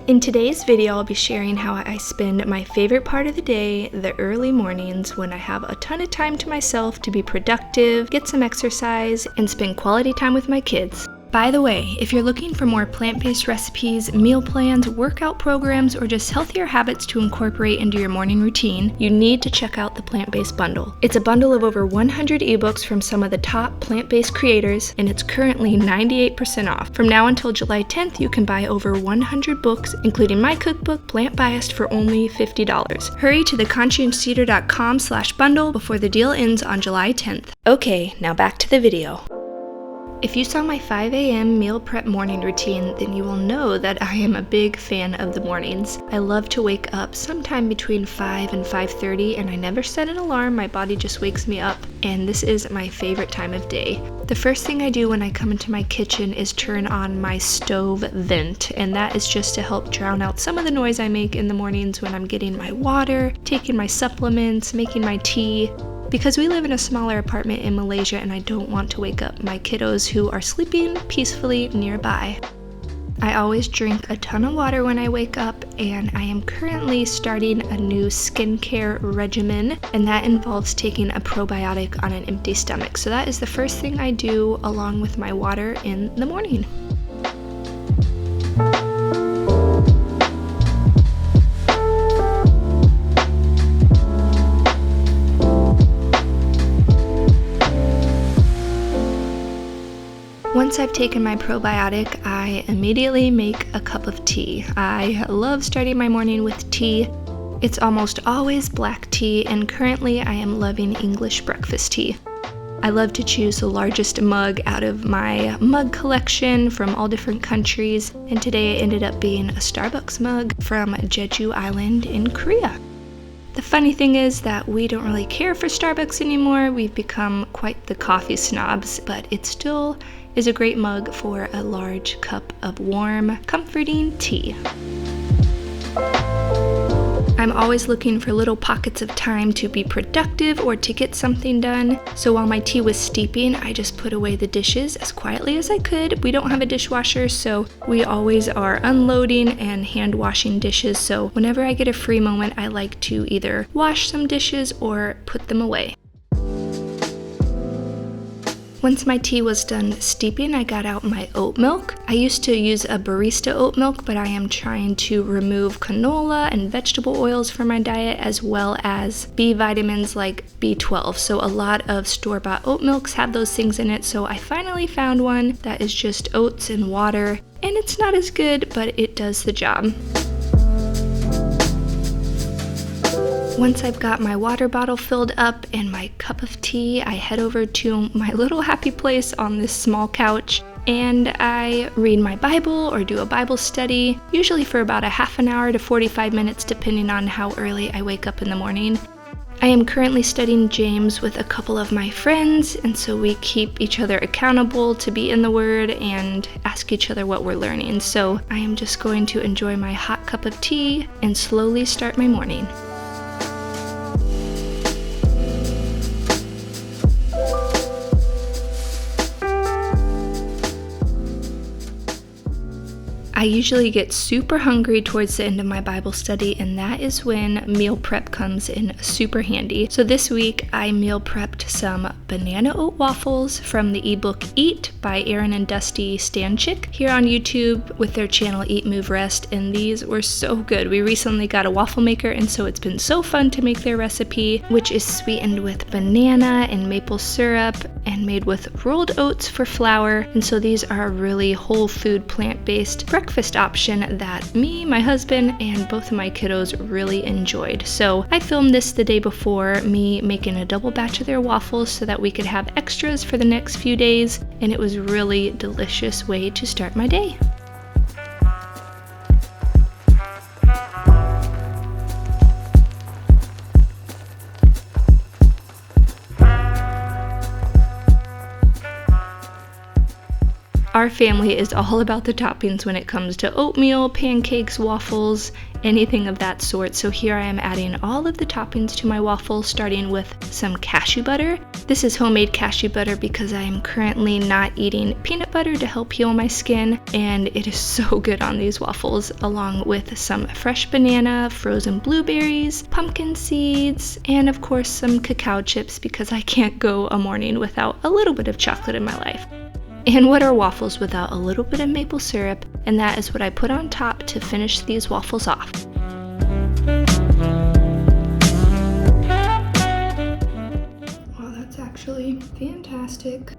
In today's video, I'll be sharing how I spend my favorite part of the day, the early mornings, when I have a ton of time to myself to be productive, get some exercise, and spend quality time with my kids. By the way, if you're looking for more plant-based recipes, meal plans, workout programs, or just healthier habits to incorporate into your morning routine, you need to check out the Plant-Based Bundle. It's a bundle of over 100 ebooks from some of the top plant-based creators, and it's currently 98% off. From now until July 10th, you can buy over 100 books, including my cookbook, Plant Biased, for only $50. Hurry to theconscienceeater.com/bundle before the deal ends on July 10th. Okay, now back to the video. If you saw my 5 a.m. meal prep morning routine, then you will know that I am a big fan of the mornings. I love to wake up sometime between 5 and 5:30, and I never set an alarm. My body just wakes me up, and this is my favorite time of day. The first thing I do when I come into my kitchen is turn on my stove vent, and that is just to help drown out some of the noise I make in the mornings when I'm getting my water, taking my supplements, making my tea. Because we live in a smaller apartment in Malaysia and I don't want to wake up my kiddos who are sleeping peacefully nearby. I always drink a ton of water when I wake up, and I am currently starting a new skincare regimen, and that involves taking a probiotic on an empty stomach. So that is the first thing I do along with my water in the morning. Once I've taken my probiotic, I immediately make a cup of tea. I love starting my morning with tea. It's almost always black tea, and currently I am loving English breakfast tea. I love to choose the largest mug out of my mug collection from all different countries, and today it ended up being a Starbucks mug from Jeju Island in Korea. The funny thing is that we don't really care for Starbucks anymore. We've become quite the coffee snobs, but it still is a great mug for a large cup of warm, comforting tea. I'm always looking for little pockets of time to be productive or to get something done. So while my tea was steeping, I just put away the dishes as quietly as I could. We don't have a dishwasher, so we always are unloading and hand washing dishes. So whenever I get a free moment, I like to either wash some dishes or put them away. Once my tea was done steeping, I got out my oat milk. I used to use a barista oat milk, but I am trying to remove canola and vegetable oils from my diet, as well as B vitamins like B12. So a lot of store-bought oat milks have those things in it, so I finally found one that is just oats and water, and it's not as good, but it does the job. Once I've got my water bottle filled up and my cup of tea, I head over to my little happy place on this small couch, and I read my Bible or do a Bible study, usually for about a half an hour to 45 minutes depending on how early I wake up in the morning. I am currently studying James with a couple of my friends, and so we keep each other accountable to be in the Word and ask each other what we're learning. So I am just going to enjoy my hot cup of tea and slowly start my morning. I usually get super hungry towards the end of my Bible study, and that is when meal prep comes in super handy. So this week I meal prepped some banana oat waffles from the ebook Eat by Aaron and Dusty Stanchik here on YouTube with their channel Eat, Move, Rest, and these were so good. We recently got a waffle maker, and so it's been so fun to make their recipe, which is sweetened with banana and maple syrup and made with rolled oats for flour. And so these are a really whole food, plant-based breakfast option that me, my husband, and both of my kiddos really enjoyed. So I filmed this the day before, me making a double batch of their waffles so that we could have extras for the next few days, and it was a really delicious way to start my day. Our family is all about the toppings when it comes to oatmeal, pancakes, waffles, anything of that sort. So here I am adding all of the toppings to my waffle, starting with some cashew butter. This is homemade cashew butter because I am currently not eating peanut butter to help heal my skin, and it is so good on these waffles, along with some fresh banana, frozen blueberries, pumpkin seeds, and of course some cacao chips because I can't go a morning without a little bit of chocolate in my life. And what are waffles without a little bit of maple syrup? And that is what I put on top to finish these waffles off. Wow, that's actually fantastic.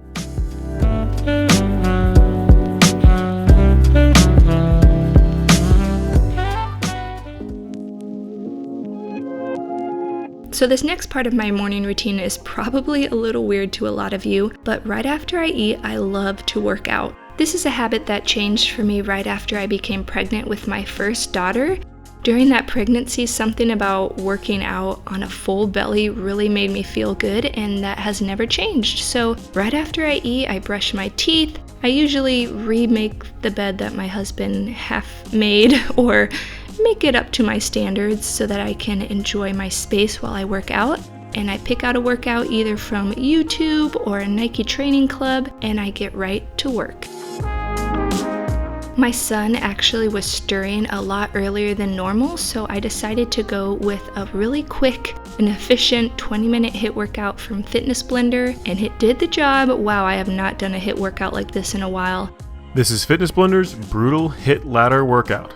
So this next part of my morning routine is probably a little weird to a lot of you, but right after I eat, I love to work out. This is a habit that changed for me right after I became pregnant with my first daughter. During that pregnancy, something about working out on a full belly really made me feel good, and that has never changed. So right after I eat, I brush my teeth. I usually remake the bed that my husband half made or make it up to my standards so that I can enjoy my space while I work out. And I pick out a workout either from YouTube or a Nike training club, and I get right to work. My son actually was stirring a lot earlier than normal, so I decided to go with a really quick and efficient 20-minute HIIT workout from Fitness Blender, and it did the job. Wow, I have not done a HIIT workout like this in a while. This is Fitness Blender's brutal HIIT ladder workout.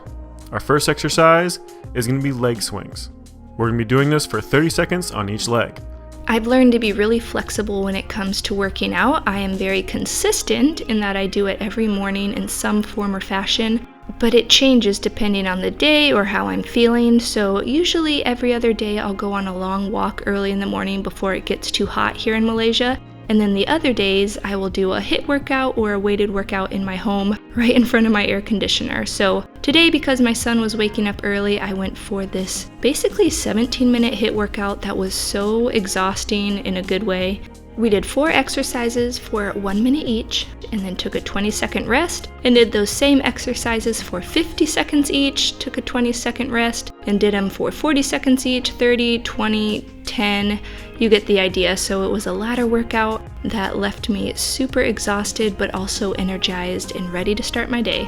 Our first exercise is going to be leg swings. We're going to be doing this for 30 seconds on each leg. I've learned to be really flexible when it comes to working out. I am very consistent in that I do it every morning in some form or fashion, but it changes depending on the day or how I'm feeling. So usually every other day I'll go on a long walk early in the morning before it gets too hot here in Malaysia. And then the other days I will do a HIIT workout or a weighted workout in my home right in front of my air conditioner. So today, because my son was waking up early, I went for this basically 17-minute HIIT workout that was so exhausting in a good way. We did 4 exercises for 1 minute each, and then took a 20-second rest, and did those same exercises for 50 seconds each, took a 20-second rest, and did them for 40 seconds each, 30, 20, 10. You get the idea. So it was a ladder workout that left me super exhausted, but also energized and ready to start my day.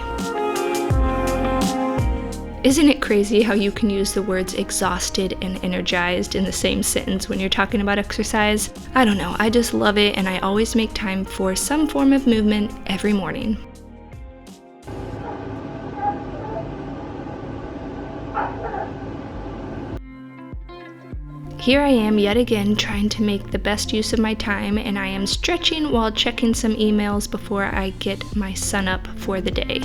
Isn't it crazy how you can use the words exhausted and energized in the same sentence when you're talking about exercise? I don't know, I just love it, and I always make time for some form of movement every morning. Here I am yet again trying to make the best use of my time, and I am stretching while checking some emails before I get my son up for the day.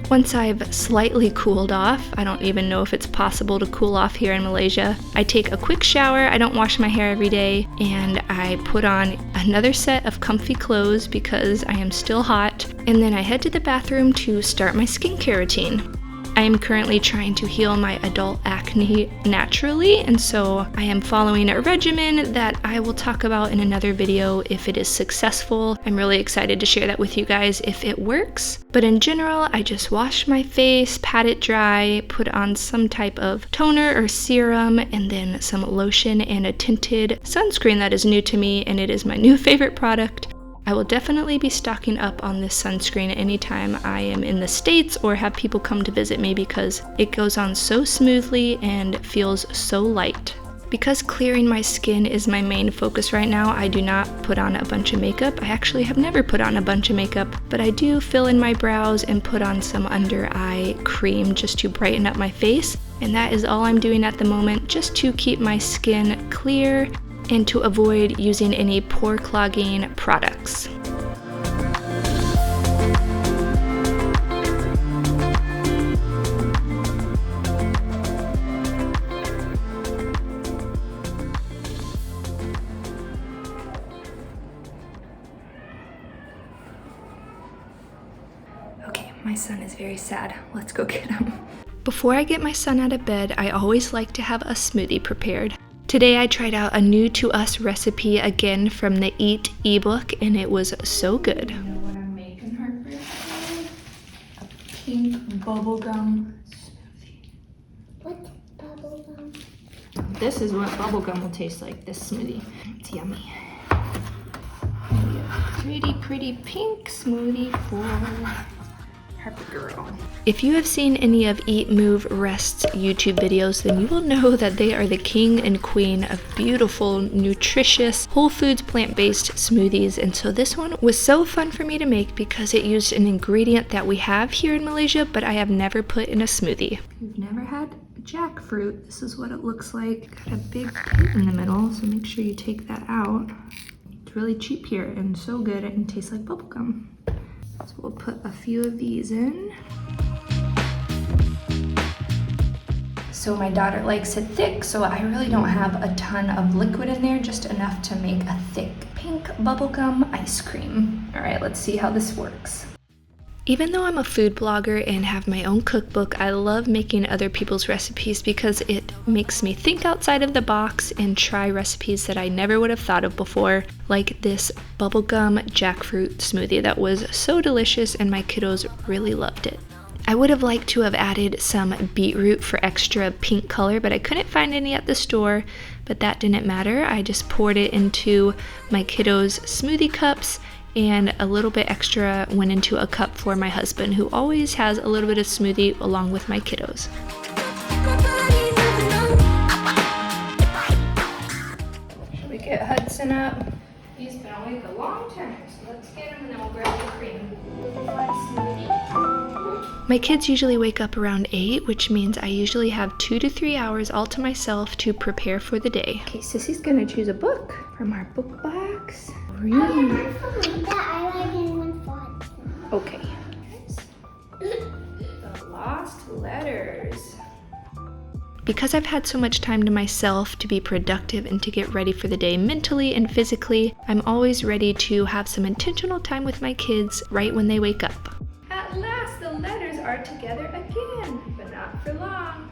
Once I've slightly cooled off, I don't even know if it's possible to cool off here in Malaysia, I take a quick shower. I don't wash my hair every day, and I put on another set of comfy clothes because I am still hot, and then I head to the bathroom to start my skincare routine. I am currently trying to heal my adult acne naturally, and so I am following a regimen that I will talk about in another video if it is successful. I'm really excited to share that with you guys if it works. But in general, I just wash my face, pat it dry, put on some type of toner or serum, and then some lotion and a tinted sunscreen that is new to me, and it is my new favorite product. I will definitely be stocking up on this sunscreen anytime I am in the States or have people come to visit me because it goes on so smoothly and feels so light. Because clearing my skin is my main focus right now, I do not put on a bunch of makeup. I actually have never put on a bunch of makeup, but I do fill in my brows and put on some under eye cream just to brighten up my face. And that is all I'm doing at the moment, just to keep my skin clear and to avoid using any pore clogging products. Okay, my son is very sad. Let's go get him. Before I get my son out of bed, I always like to have a smoothie prepared. Today I tried out a new to us recipe again from the HIIT ebook, and it was so good. You know what I'm making her for today? A pink bubblegum smoothie. What bubblegum? This is what bubblegum will taste like, this smoothie. It's yummy. Pretty pink smoothie for Harper girl. If you have seen any of Eat, Move, Rest's YouTube videos, then you will know that they are the king and queen of beautiful, nutritious, whole foods, plant-based smoothies. And so this one was so fun for me to make because it used an ingredient that we have here in Malaysia, but I have never put in a smoothie. If you've never had jackfruit, this is what it looks like. Got a big pit in the middle, so make sure you take that out. It's really cheap here and so good and tastes like bubblegum. So we'll put a few of these in. So my daughter likes it thick, so I really don't have a ton of liquid in there, just enough to make a thick pink bubblegum ice cream. All right, let's see how this works. Even though I'm a food blogger and have my own cookbook, I love making other people's recipes because it makes me think outside of the box and try recipes that I never would have thought of before, like this bubblegum jackfruit smoothie that was so delicious and my kiddos really loved it. I would have liked to have added some beetroot for extra pink color, but I couldn't find any at the store, but that didn't matter. I just poured it into my kiddos' smoothie cups, and a little bit extra went into a cup for my husband, who always has a little bit of smoothie along with my kiddos. Should we get Hudson up? He's been awake a long time, so let's get him and then we'll grab the cream. My kids usually wake up around 8, which means I usually have 2 to 3 hours all to myself to prepare for the day. Okay, Sissy's gonna choose a book from our book box. Okay. The Lost Letters. Because I've had so much time to myself to be productive and to get ready for the day mentally and physically, I'm always ready to have some intentional time with my kids right when they wake up. At last, the letters are together again, but not for long.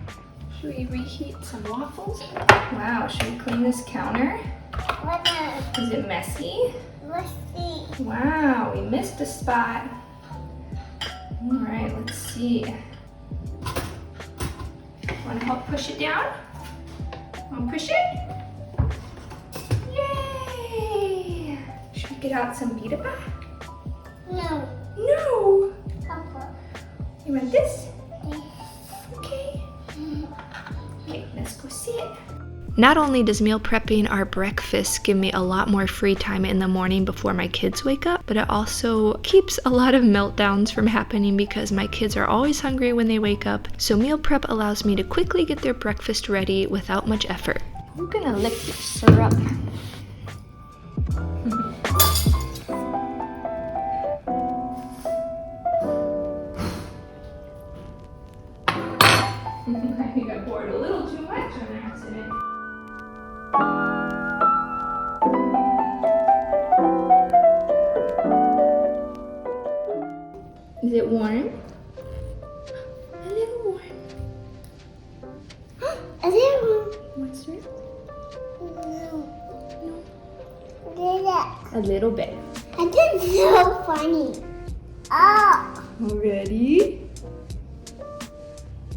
Should we reheat some waffles? Wow, should we clean this counter? Is it messy? Messy. Wow, we missed a spot. All right, let's see. Want to help push it down? Want to push it? Yay! Should we get out some pita pie? No. No! Papa. You want this? Yes. Okay. Okay, let's go sit. Not only does meal prepping our breakfast give me a lot more free time in the morning before my kids wake up, but it also keeps a lot of meltdowns from happening because my kids are always hungry when they wake up, so meal prep allows me to quickly get their breakfast ready without much effort. I'm gonna lick your syrup. I think I poured a little too much on accident. Is it warm? A little warm. A little. What's it? No. A little bit. I did so funny. Oh. Ready?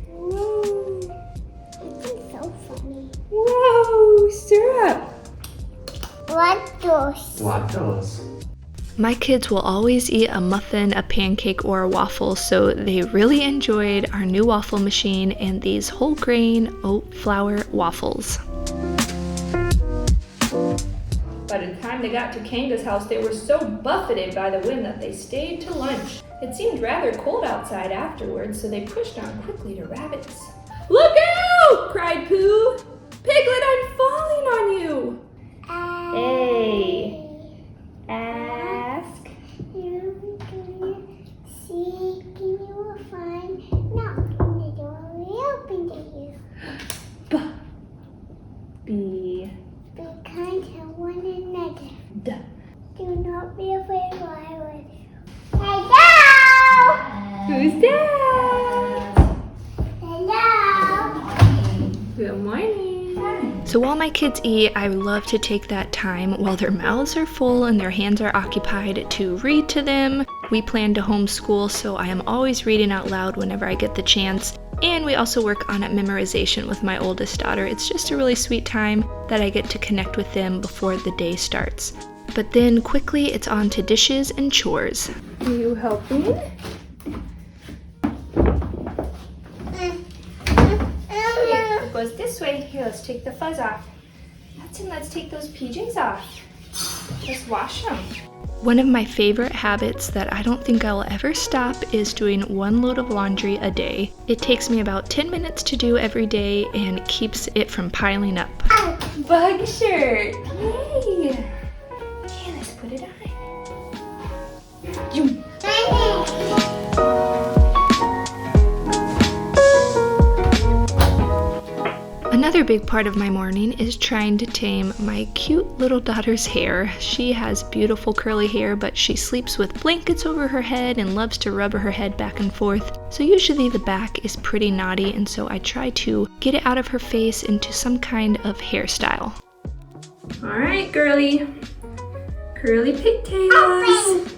Whoa. I did so funny. Whoa, syrup. What those? Waffles. My kids will always eat a muffin, a pancake, or a waffle, so they really enjoyed our new waffle machine and these whole grain oat flour waffles. By the time they got to Kanga's house, they were so buffeted by the wind that they stayed to lunch. It seemed rather cold outside afterwards, so they pushed on quickly to Rabbit's. Look out! Cried Pooh. Piglet, I'm falling on you! Hey. Ask. See, can you find? Knock on the door. We open to you. B. Be kind to one another. D. Do not be afraid while I was. Hey, go! Who's that? Hello. Good morning. So while my kids eat, I love to take that time while their mouths are full and their hands are occupied to read to them. We plan to homeschool, so I am always reading out loud whenever I get the chance. And we also work on memorization with my oldest daughter. It's just a really sweet time that I get to connect with them before the day starts. But then quickly it's on to dishes and chores. Are you helping? It goes this way. Here, let's take the fuzz off. Hudson, let's take those PJs off. Just wash them. One of my favorite habits that I don't think I'll ever stop is doing 1 load of laundry a day. It takes me about 10 minutes to do every day and keeps it from piling up. Bug shirt! Yay! Okay, let's put it on. Another big part of my morning is trying to tame my cute little daughter's hair. She has beautiful curly hair, but she sleeps with blankets over her head and loves to rub her head back and forth. So usually the back is pretty naughty, and so I try to get it out of her face into some kind of hairstyle. All right, girly. Curly pigtails.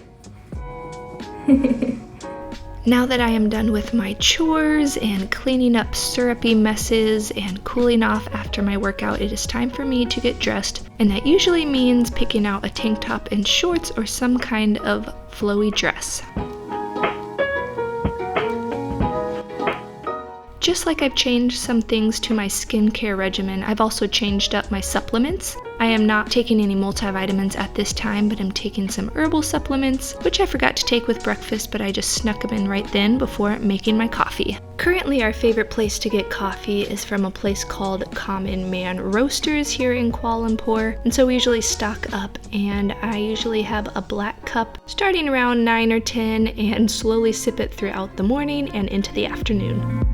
Now that I am done with my chores and cleaning up syrupy messes and cooling off after my workout, it is time for me to get dressed, and that usually means picking out a tank top and shorts or some kind of flowy dress. Just like I've changed some things to my skincare regimen, I've also changed up my supplements. I am not taking any multivitamins at this time, but I'm taking some herbal supplements, which I forgot to take with breakfast, but I just snuck them in right then before making my coffee. Currently, our favorite place to get coffee is from a place called Common Man Roasters here in Kuala Lumpur, and so we usually stock up, and I usually have a black cup starting around 9 or 10 and slowly sip it throughout the morning and into the afternoon.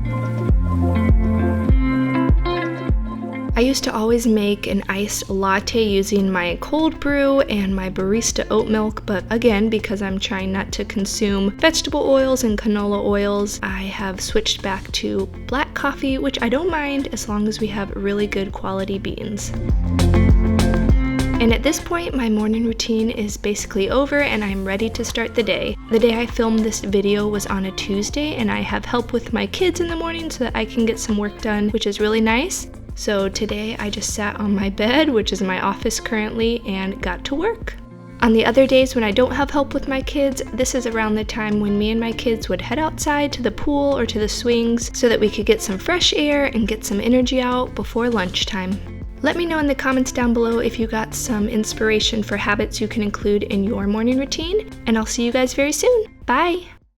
I used to always make an iced latte using my cold brew and my barista oat milk, but again, because I'm trying not to consume vegetable oils and canola oils, I have switched back to black coffee, which I don't mind as long as we have really good quality beans. And at this point, my morning routine is basically over and I'm ready to start the day. The day I filmed this video was on a Tuesday, and I have help with my kids in the morning so that I can get some work done, which is really nice. So today I just sat on my bed, which is my office currently, and got to work. On the other days when I don't have help with my kids, this is around the time when me and my kids would head outside to the pool or to the swings so that we could get some fresh air and get some energy out before lunchtime. Let me know in the comments down below if you got some inspiration for habits you can include in your morning routine, and I'll see you guys very soon. Bye!